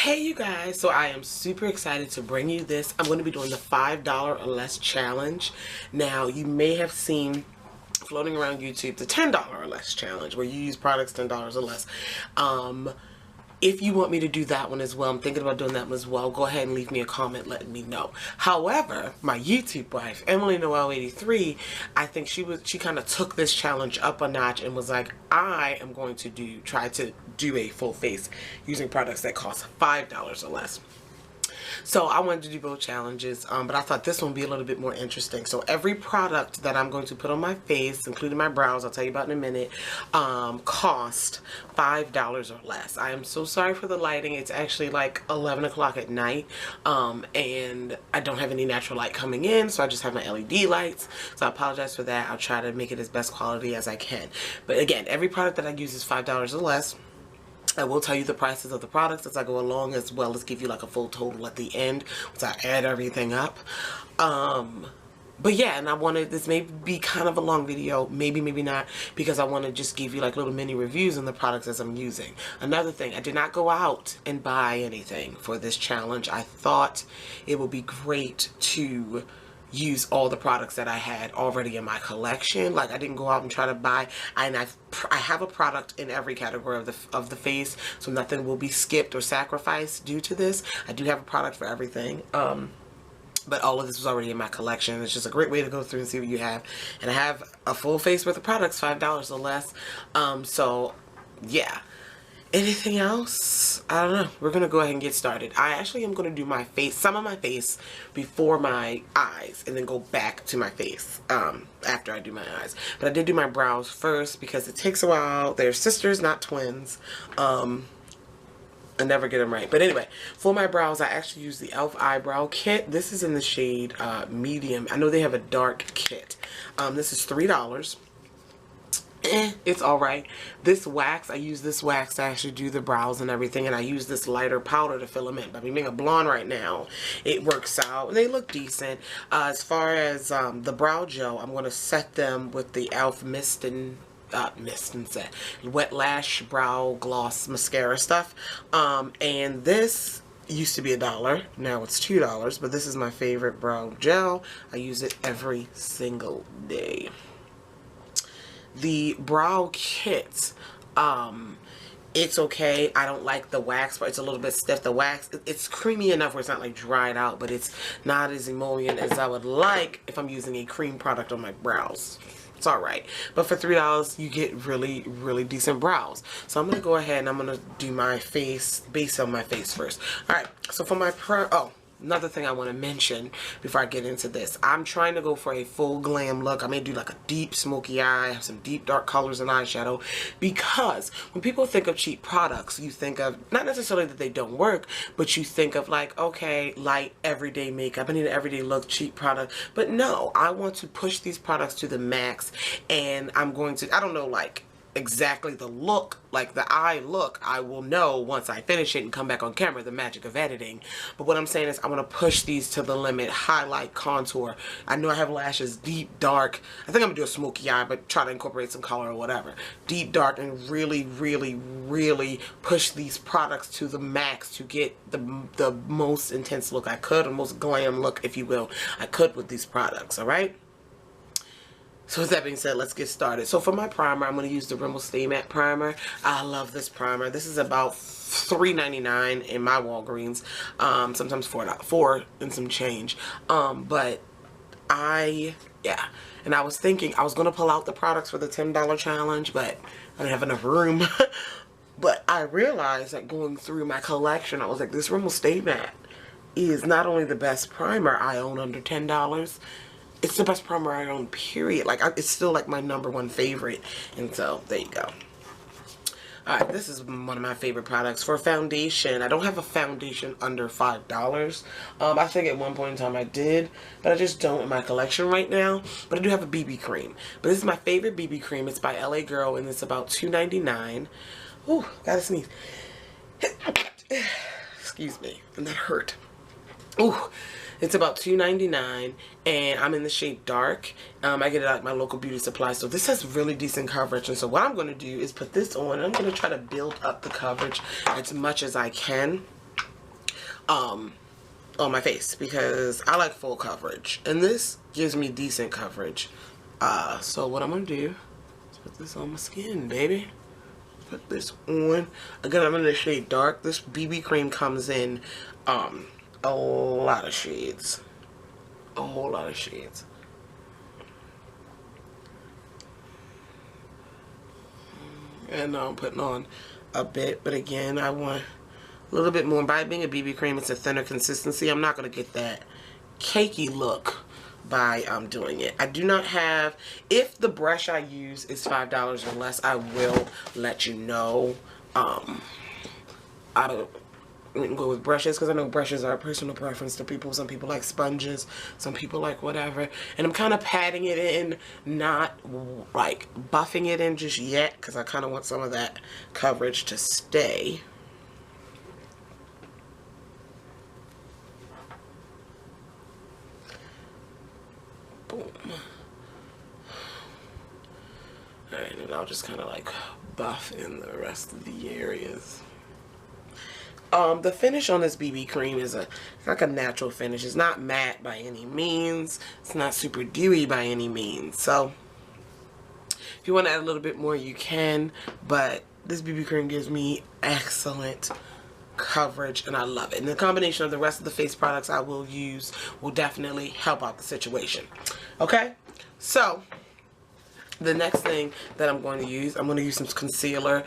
Hey you guys, so I am super excited to bring you this. I'm going to be doing the $5 or less challenge. Now you may have seen floating around YouTube the $10 or less challenge where you use products $10 or less. If you want me to do that one as well, I'm thinking about doing that one as well, go ahead and leave me a comment letting me know. However, my YouTube wife, Emily Noel 83, I think she kind of took this challenge up a notch and was like, I am going to try to do a full face using products that cost $5 or less. So I wanted to do both challenges, but I thought this one would be a little bit more interesting. So every product that I'm going to put on my face, including my brows, I'll tell you about in a minute, cost $5 or less. I am so sorry for the lighting. It's actually like 11 o'clock at night, and I don't have any natural light coming in, so I just have my LED lights. So I apologize for that. I'll try to make it as best quality as I can. But again, every product that I use is $5 or less. I will tell you the prices of the products as I go along, as well as give you like a full total at the end once I add everything up. But yeah, and I wanted, this may be kind of a long video, maybe not, because I want to just give you like little mini reviews on the products as I'm using. Another thing, I did not go out and buy anything for this challenge. I thought it would be great to use all the products that I had already in my collection. Like I didn't go out and try to buy, and I have a product in every category of the face, so nothing will be skipped or sacrificed due to this. I do have a product for everything. But all of this was already in my collection. It's just a great way to go through and see what you have. And I have a full face worth of products, $5 or less. So yeah. Anything else? I don't know. We're going to go ahead and get started. I actually am going to do my face, some of my face before my eyes, and then go back to my face after I do my eyes. But I did do my brows first because it takes a while. They're sisters, not twins. I never get them right. But anyway, for my brows, I actually use the e.l.f. eyebrow kit. This is in the shade medium. I know they have a dark kit. This is $3. It's alright. This wax, I use this wax to actually do the brows and everything, and I use this lighter powder to fill them in. But I'm being a blonde right now. It works out. They look decent. As far as the brow gel, I'm going to set them with the e.l.f. Wet Lash Brow Gloss Mascara stuff. And this used to be $1. Now it's $2. But this is my favorite brow gel. I use it every single day. The brow kit, it's okay. I don't like the wax, but it's a little bit stiff. The wax, it's creamy enough where it's not like dried out, but it's not as emollient as I would like if I'm using a cream product on my brows. It's alright. But for $3, you get really, really decent brows. So I'm going to go ahead and I'm going to do my face, base on my face first. Alright, so for my another thing I want to mention before I get into this, I'm trying to go for a full glam look. I may do like a deep smoky eye, have some deep dark colors and eyeshadow, because when people think of cheap products, you think of, not necessarily that they don't work, but you think of like, okay, light everyday makeup, I need an everyday look, cheap product. But no, I want to push these products to the max, and I'm going to, I don't know, like exactly the look, like the eye look, I will know once I finish it and come back on camera, the magic of editing. But what I'm saying is I'm going to push these to the limit, highlight, contour. I know I have lashes, deep, dark. I think I'm going to do a smoky eye, but try to incorporate some color or whatever. Deep, dark, and really, really, really push these products to the max to get the most intense look I could, or most glam look, if you will, I could with these products, alright? So with that being said, let's get started. So for my primer, I'm going to use the Rimmel Stay Matte Primer. I love this primer. This is about $3.99 in my Walgreens. Sometimes $4 and some change. But yeah. And I was thinking, I was going to pull out the products for the $10 challenge, but I didn't have enough room. But I realized that going through my collection, I was like, this Rimmel Stay Matte is not only the best primer I own under $10, it's the best primer I own, period. Like, it's still like my #1 favorite. And so, there you go. Alright, this is one of my favorite products. For foundation, I don't have a foundation under $5. I think at one point in time I did, but I just don't in my collection right now. But I do have a BB cream. But this is my favorite BB cream. It's by LA Girl, and it's about $2.99. Ooh, gotta sneeze. Excuse me, and that hurt. Ooh. It's about $2.99, and I'm in the shade dark. I get it at my local beauty supply, so this has really decent coverage. And so what I'm going to do is put this on, and I'm going to try to build up the coverage as much as I can. on my face because I like full coverage, and this gives me decent coverage. So what I'm gonna do is put this on my skin, baby. Put this on. Again, I'm in the shade dark. This BB cream comes in a lot of shades, a whole lot of shades. And now I'm putting on a bit, but again, I want a little bit more. By being a BB cream, it's a thinner consistency. I'm not going to get that cakey look by doing it. I do not have, if the brush I use is $5 or less, I will let you know. I don't go with brushes because I know brushes are a personal preference to people. Some people like sponges, some people like whatever. And I'm kind of patting it in, not like buffing it in just yet because I kind of want some of that coverage to stay. Boom. Alright, and I'll just kind of like buff in the rest of the areas. The finish on this BB cream is like a natural finish. It's not matte by any means. It's not super dewy by any means. So if you want to add a little bit more, you can. But this BB cream gives me excellent coverage, and I love it. And the combination of the rest of the face products I will use will definitely help out the situation. Okay, so the next thing that I'm going to use some concealer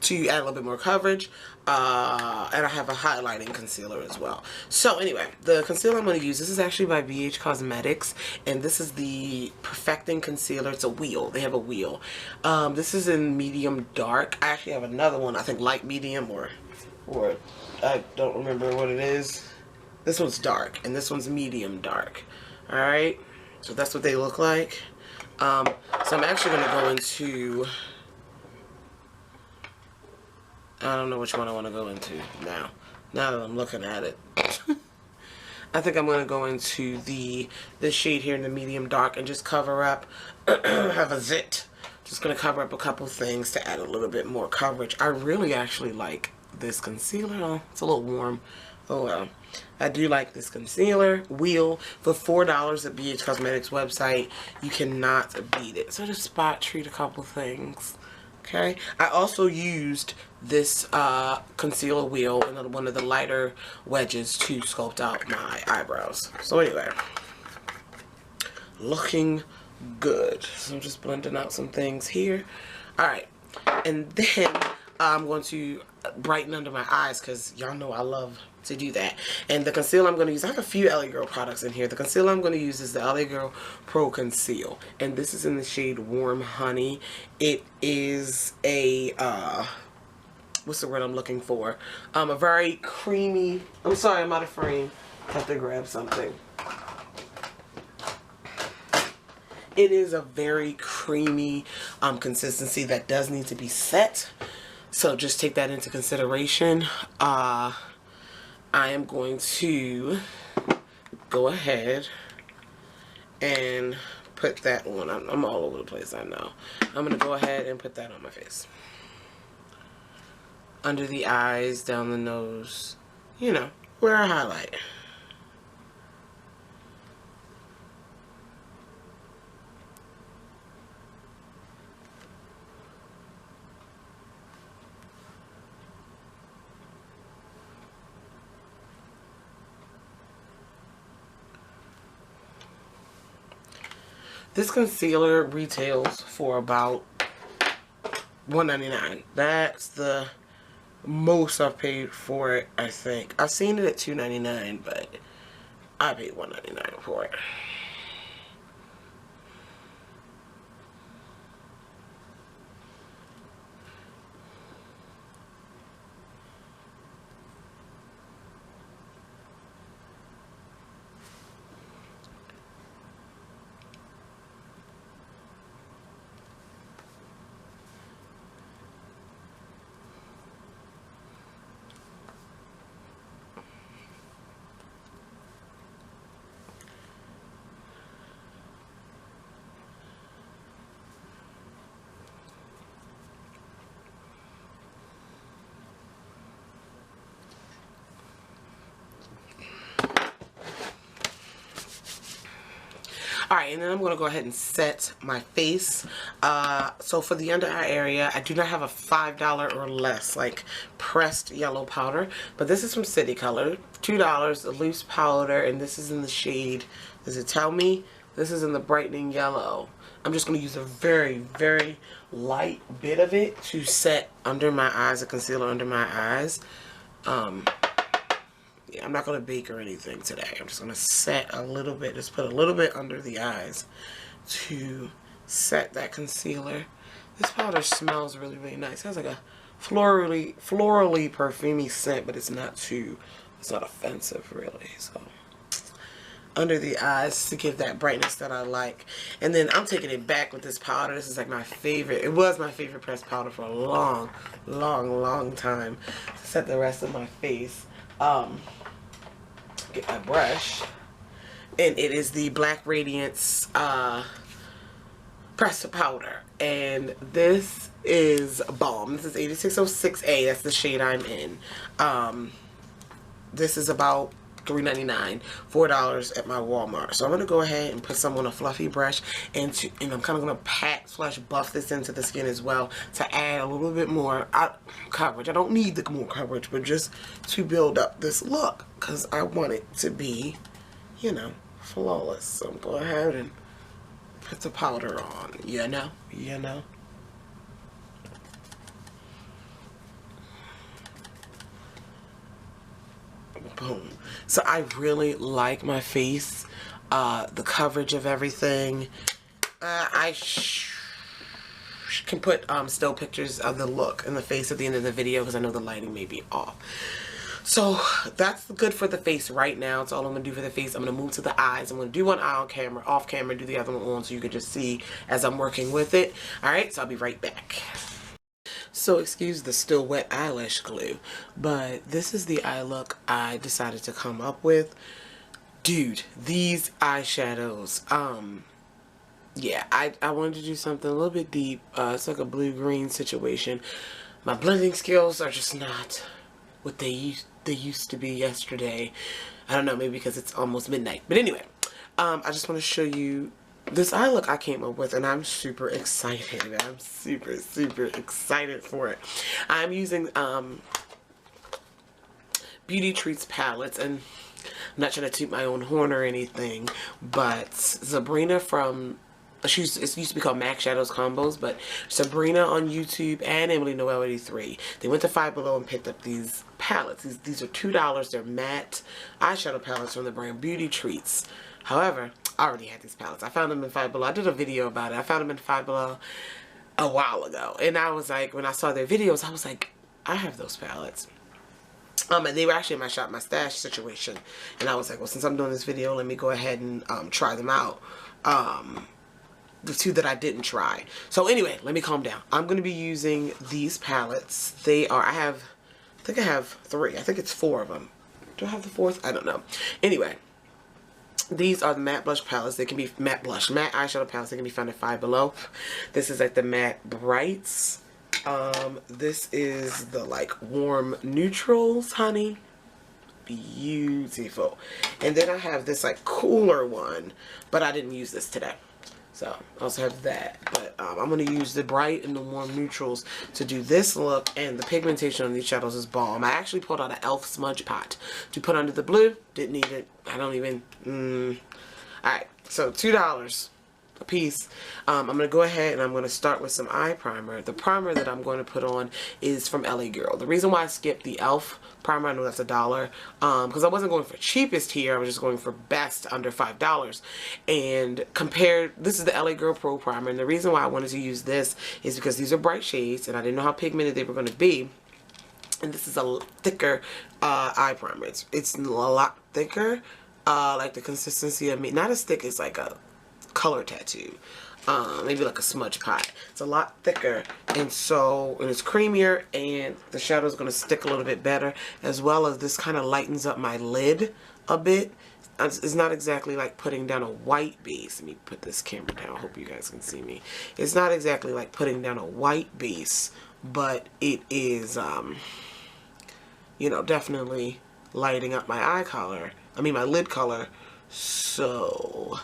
to add a little bit more coverage, and I have a highlighting concealer as well. So anyway, the concealer I'm going to use, this is actually by VH Cosmetics, and this is the Perfecting Concealer. It's a wheel. They have a wheel. This is in medium dark. I actually have another one, I think light medium, or I don't remember what it is. This one's dark, and this one's medium dark. Alright, so that's what they look like. So I'm actually going to go into, I don't know which one I want to go into now that I'm looking at it. I think I'm going to go into this shade here in the medium dark and just cover up, have a zit. Just going to cover up a couple things to add a little bit more coverage. I really actually like this concealer. Oh, it's a little warm. Oh well. I do like this concealer wheel for $4 at BH Cosmetics website. You cannot beat it. So just spot treat a couple things. Okay, I also used this concealer wheel and one of the lighter wedges to sculpt out my eyebrows. So anyway, looking good. So I'm just blending out some things here. Alright, and then I'm going to brighten under my eyes because y'all know I love to do that. And the concealer I'm going to use, I have a few LA Girl products in here. The concealer I'm going to use is the LA Girl Pro Conceal, and this is in the shade Warm Honey. It is a what's the word I'm looking for, a very creamy, I'm sorry, I'm out of frame, I have to grab something. It is a very creamy consistency that does need to be set, so just take that into consideration. I am going to go ahead and put that on. I'm all over the place, I know. I'm going to go ahead and put that on my face. Under the eyes, down the nose, you know, where I highlight. This concealer retails for about $1.99. That's the most I've paid for it, I think. I've seen it at $2.99, but I paid $1.99 for it. Alright, and then I'm going to go ahead and set my face. So for the under eye area, I do not have a $5 or less, like, pressed yellow powder. But this is from City Color. $2, a loose powder, and this is in the shade, does it tell me? This is in the brightening yellow. I'm just going to use a very, very light bit of it to set under my eyes, a concealer under my eyes. Yeah, I'm not going to bake or anything today. I'm just going to set a little bit, just put a little bit under the eyes to set that concealer. This powder smells really, really nice. It has like a florally perfumey scent, but it's not offensive really. So under the eyes to give that brightness that I like. And then I'm taking it back with this powder. This is like my favorite. It was my favorite pressed powder for a long, long, long time to set the rest of my face. Get my brush, and it is the Black Radiance pressed powder, and this is Balm. This is 8606A. That's the shade I'm in. This is about $3.99, $4 at my Walmart. So I'm gonna go ahead and put some on a fluffy brush, and I'm kind of gonna pat / buff this into the skin as well to add a little bit more coverage. I don't need the more coverage, but just to build up this look, because I want it to be, you know, flawless. So I'm going ahead and put the powder on. You know. Boom. So I really like my face, the coverage of everything. I can put still pictures of the look and the face at the end of the video because I know the lighting may be off. So that's good for the face right now. That's all I'm going to do for the face. I'm going to move to the eyes. I'm going to do one eye on camera, off camera, do the other one on so you can just see as I'm working with it. Alright, so I'll be right back. So excuse the still wet eyelash glue, but this is the eye look I decided to come up with. Dude, these eyeshadows, yeah, I wanted to do something a little bit deep. It's like a blue-green situation. My blending skills are just not what they used to be yesterday. I don't know, maybe because it's almost midnight. But anyway, I just want to show you this eye look I came up with, and I'm super excited. I'm super, super excited for it. I'm using Beauty Treats palettes, and I'm not trying to toot my own horn or anything, but Sabrina from, it used to be called MAC Shadows Combos, but Sabrina on YouTube and Emily Noel 83, they went to Five Below and picked up these palettes. These are $2. They're matte eyeshadow palettes from the brand Beauty Treats. However, I already had these palettes. I found them in Five Below. I did a video about it. I found them in Five Below a while ago. And I was like, when I saw their videos, I was like, I have those palettes. And they were actually in my shop, my stash situation. And I was like, well, since I'm doing this video, let me go ahead and try them out. The two that I didn't try. So anyway, let me calm down. I'm going to be using these palettes. They are, I think I have 3. I think it's 4 of them. Do I have the 4th? I don't know. Anyway. These are the matte blush palettes. They can be matte eyeshadow palettes. They can be found at Five Below. This is like the matte brights. This is the like warm neutrals, honey. Beautiful. And then I have this like cooler one, but I didn't use this today. So I also have that, but I'm going to use the bright and the warm neutrals to do this look, and the pigmentation on these shadows is Balm. I actually pulled out an e.l.f. smudge pot to put under the blue. Didn't need it. I don't even, Alright, so $2 a piece. I'm going to go ahead and I'm going to start with some eye primer. The primer that I'm going to put on is from LA Girl. The reason why I skipped the e.l.f. primer, I know that's $1, because I wasn't going for cheapest here. I was just going for best under $5. And compared, this is the LA Girl Pro Primer, and the reason why I wanted to use this is because these are bright shades, and I didn't know how pigmented they were going to be. And this is a thicker eye primer. It's a lot thicker, like the consistency of me. Not as thick as like a color tattoo. Maybe like a smudge pot. It's a lot thicker, and it's creamier, and the shadow is going to stick a little bit better, as well as this kind of lightens up my lid a bit. It's not exactly like putting down a white base. Let me put this camera down. I hope you guys can see me. It's not exactly like putting down a white base, but it is, you know, definitely lighting up my eye color. I mean my lid color. So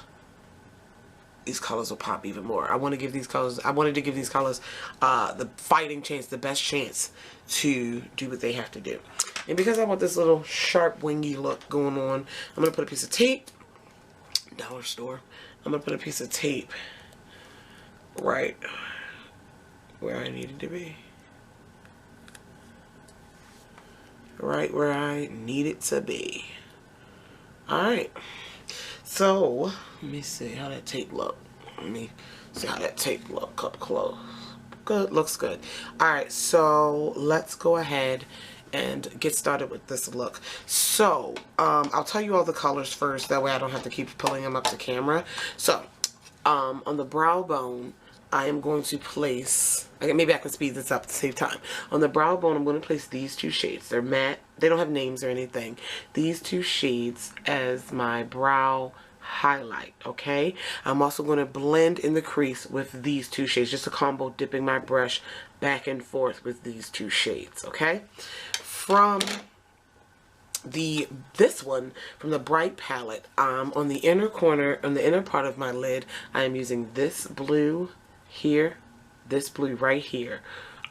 these colors will pop even more. I wanted to give these colors the fighting chance, the best chance to do what they have to do. And because I want this little sharp wingy look going on, I'm going to put a piece of tape, dollar store, I'm going to put a piece of tape right where I need it to be. Right where I need it to be. Alright. So, let me see how that tape look. Let me see how that tape look up close. Good, looks good. Alright, so let's go ahead and get started with this look. So, I'll tell you all the colors first, that way I don't have to keep pulling them up to camera. So, on the brow bone, I am going to place, maybe I can speed this up at the same time. On the brow bone, I'm going to place these two shades. They're matte. They don't have names or anything. These two shades as my brow highlight, okay? I'm also going to blend in the crease with these two shades. Just a combo, dipping my brush back and forth with these two shades, okay? From this one, from the Bright palette, on the inner corner, on the inner part of my lid, I am using this blue here, this blue right here.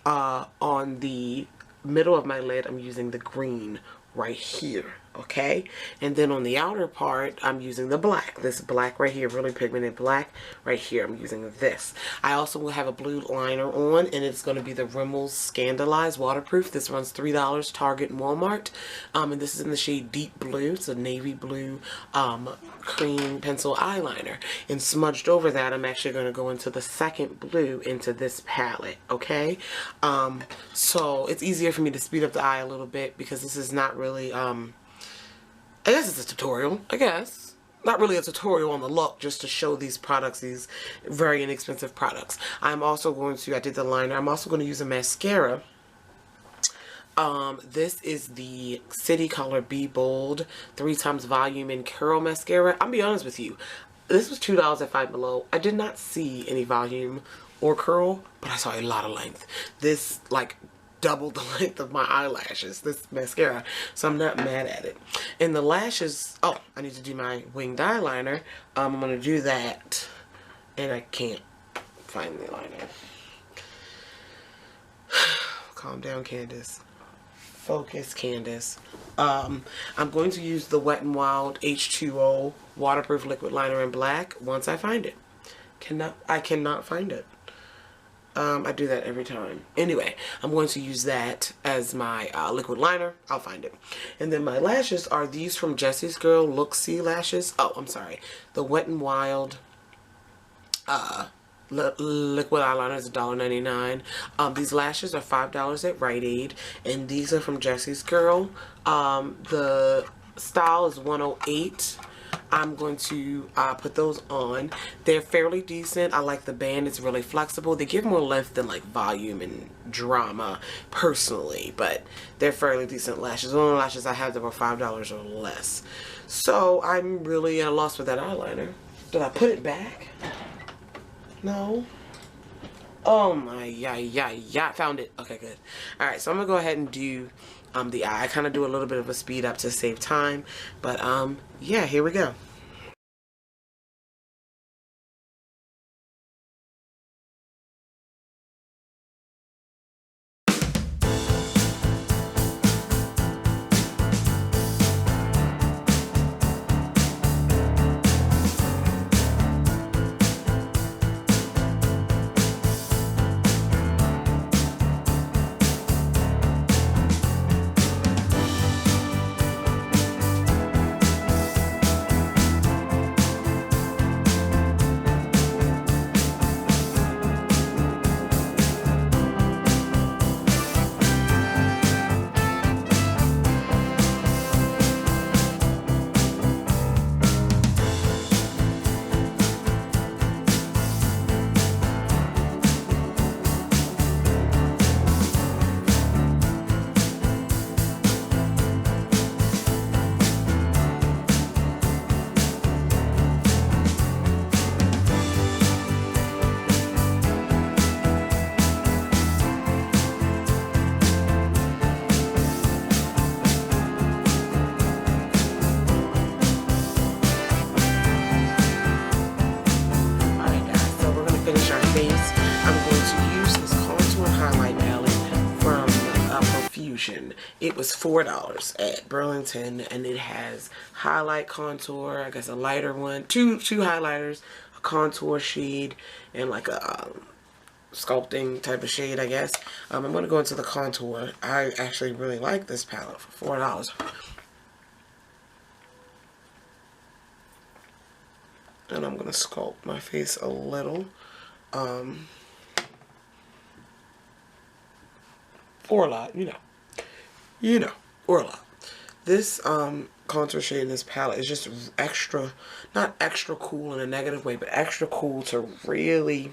On the middle of my lid, I'm using the green right here, okay? And then on the outer part, I'm using the black, this black right here, really pigmented black right here. I'm using this. I also will have a blue liner on, and it's going to be the Rimmel's Scandalized Waterproof. This runs $3, Target and Walmart. And this is in the shade Deep Blue. It's a navy blue cream pencil eyeliner. And smudged over that, I'm actually going to go into the second blue into this palette, okay? So it's easier for me to speed up the eye a little bit because this is not really, I guess it's a tutorial, I guess. Not really a tutorial on the look, just to show these products, these very inexpensive products. I'm also going to, I did the liner, I'm also going to use a mascara. This is the City Color Be Bold 3x Volume and Curl Mascara. I'll be honest with you, this was $2 at Five Below. I did not see any volume or curl, but I saw a lot of length. This, like, doubled the length of my eyelashes, this mascara, so I'm not mad at it. And the lashes, oh, I need to do my winged eyeliner. I'm going to do that, and I can't find the liner. Calm down, Candace. Focus, Candace. I'm going to use the Wet n Wild H2O Waterproof Liquid Liner in black once I find it. I cannot find it. I do that every time. Anyway, I'm going to use that as my liquid liner. I'll find it. And then my lashes are these from Jessie's Girl Look-See lashes. Oh, I'm sorry. The Wet n Wild liquid eyeliner is $1.99. These lashes are $5 at Rite Aid. And these are from Jessie's Girl. The style is 108. I'm going to put those on. They're fairly decent. I like the band. It's really flexible. They give more length than like Volume and Drama personally, but they're fairly decent lashes. The only lashes I have that were $5 or less. So I'm really at a loss with that eyeliner. Did I put it back? No. Oh my, yeah, found it. Okay, good. Alright, so I'm going to go ahead and do the eye. I kind of do a little bit of a speed up to save time, but yeah, here we go. Profusion. It was $4 at Burlington, and it has highlight, contour, I guess a lighter one, two highlighters, a contour shade, and like a sculpting type of shade, I guess. I'm going to go into the contour. I actually really like this palette for $4. And I'm going to sculpt my face a little. Or a lot, or a lot. This contour shade in this palette is just extra, not extra cool in a negative way, but extra cool to really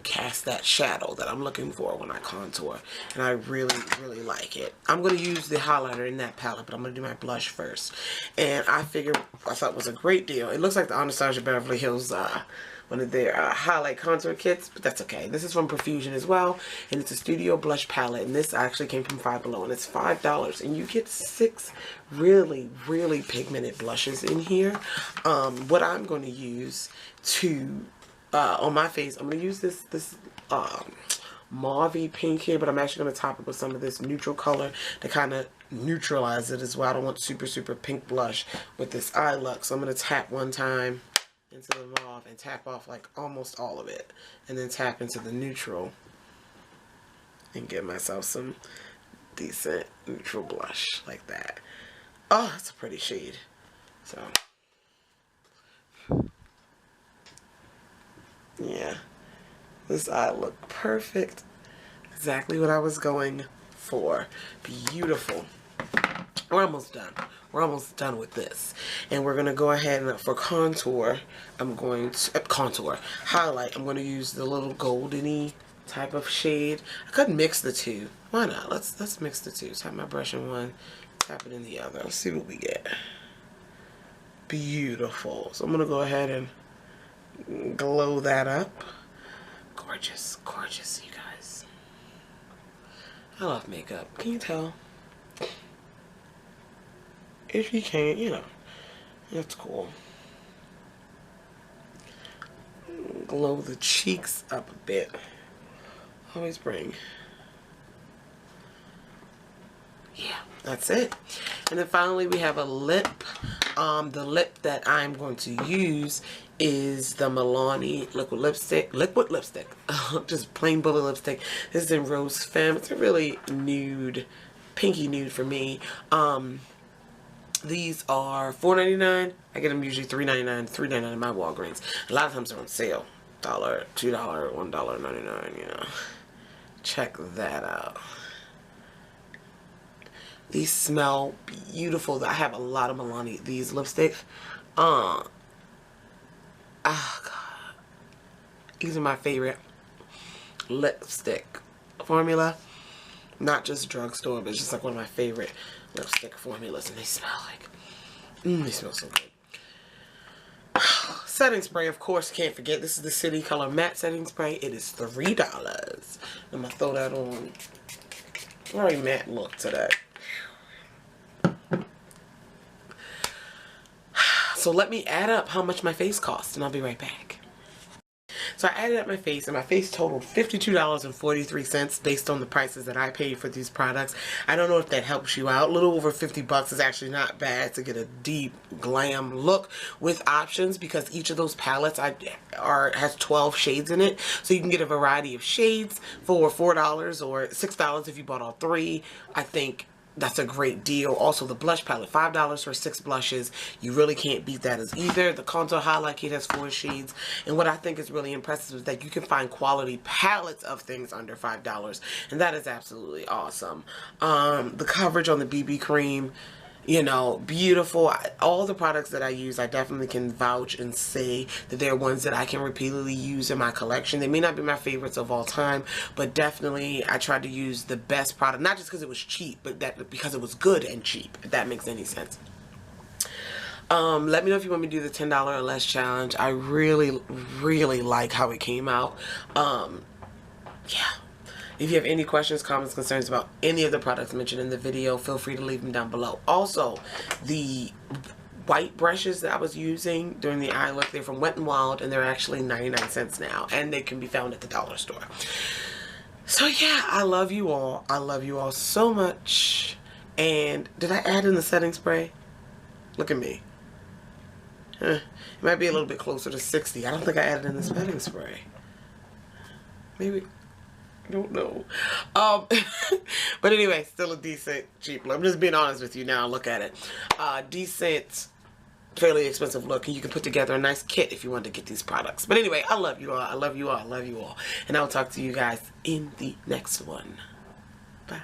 cast that shadow that I'm looking for when I contour, and I really like it. I'm going to use the highlighter in that palette, but I'm going to do my blush first, and I thought it was a great deal. It looks like the Anastasia Beverly Hills one of their highlight contour kits, but that's okay. This is from Profusion as well, and it's a studio blush palette, and this actually came from Five Below, and it's $5, and you get 6 really pigmented blushes in here. What I'm going to use to on my face, I'm going to use this mauve pink here, but I'm actually going to top it with some of this neutral color to kind of neutralize it as well. I don't want super pink blush with this eye look, so I'm going to tap one time into the mauve and tap off like almost all of it, and then tap into the neutral and give myself some decent neutral blush like that. Oh, that's a pretty shade. So yeah, this eye looked perfect. Exactly what I was going for. Beautiful. We're almost done. We're almost done with this. And we're going to go ahead and for contour, I'm going to, highlight, I'm going to use the little goldeny type of shade. I could mix the two. Why not? Let's mix the two. Tap my brush in one, tap it in the other. Let's see what we get. Beautiful. So I'm going to go ahead and glow that up. Gorgeous, gorgeous, you guys. I love makeup. Can you tell? If you can't, you know, that's cool. Glow the cheeks up a bit. Always bring. Yeah, that's it. And then finally we have a lip. The lip that I'm going to use is the Milani liquid lipstick. Just plain bullet lipstick. This is in Rose Femme. It's a really nude, pinky nude for me. These are $4.99. I get them usually $3.99, $3.99 in my Walgreens. A lot of times they're on sale. $1, $2, $1.99, you know. Check that out. These smell beautiful. I have a lot of Milani, these lipsticks. Oh, God. These are my favorite lipstick formula. Not just drugstore, but it's just like one of my favorite lipstick formulas, and they smell like, they smell so good. Setting spray, of course, can't forget. This is the City Color Matte Setting Spray. It is $3. I'm going to throw that on. Very matte look today. So let me add up how much my face cost, and I'll be right back. So I added up my face, and my face totaled $52.43 based on the prices that I paid for these products. I don't know if that helps you out. A little over 50 bucks is actually not bad to get a deep glam look with options, because each of those palettes has 12 shades in it. So you can get a variety of shades for $4 or $6 if you bought all 3. I think that's a great deal. Also, the blush palette, $5 for 6 blushes. You really can't beat that as either. The contour highlight kit has 4 shades. And what I think is really impressive is that you can find quality palettes of things under $5. And that is absolutely awesome. The coverage on the BB cream, you know, beautiful. All the products that I use, I definitely can vouch and say that they're ones that I can repeatedly use in my collection. They may not be my favorites of all time, but definitely I tried to use the best product, not just because it was cheap, but because it was good and cheap, if that makes any sense. Let me know if you want me to do the $10 or less challenge. I really like how it came out. Yeah. If you have any questions, comments, concerns about any of the products mentioned in the video, feel free to leave them down below. Also, the white brushes that I was using during the eye look, they're from Wet n Wild, and they're actually 99 cents now, and they can be found at the dollar store. So yeah, I love you all. I love you all so much. And did I add in the setting spray? Look at me. It might be a little bit closer to 60. I don't think I added in the setting spray. Maybe. I don't know. But anyway, still a decent, cheap look. I'm just being honest with you now. Look at it. Decent, fairly expensive look. And you can put together a nice kit if you want to get these products. But anyway, I love you all. I love you all. I love you all. And I'll talk to you guys in the next one. Bye.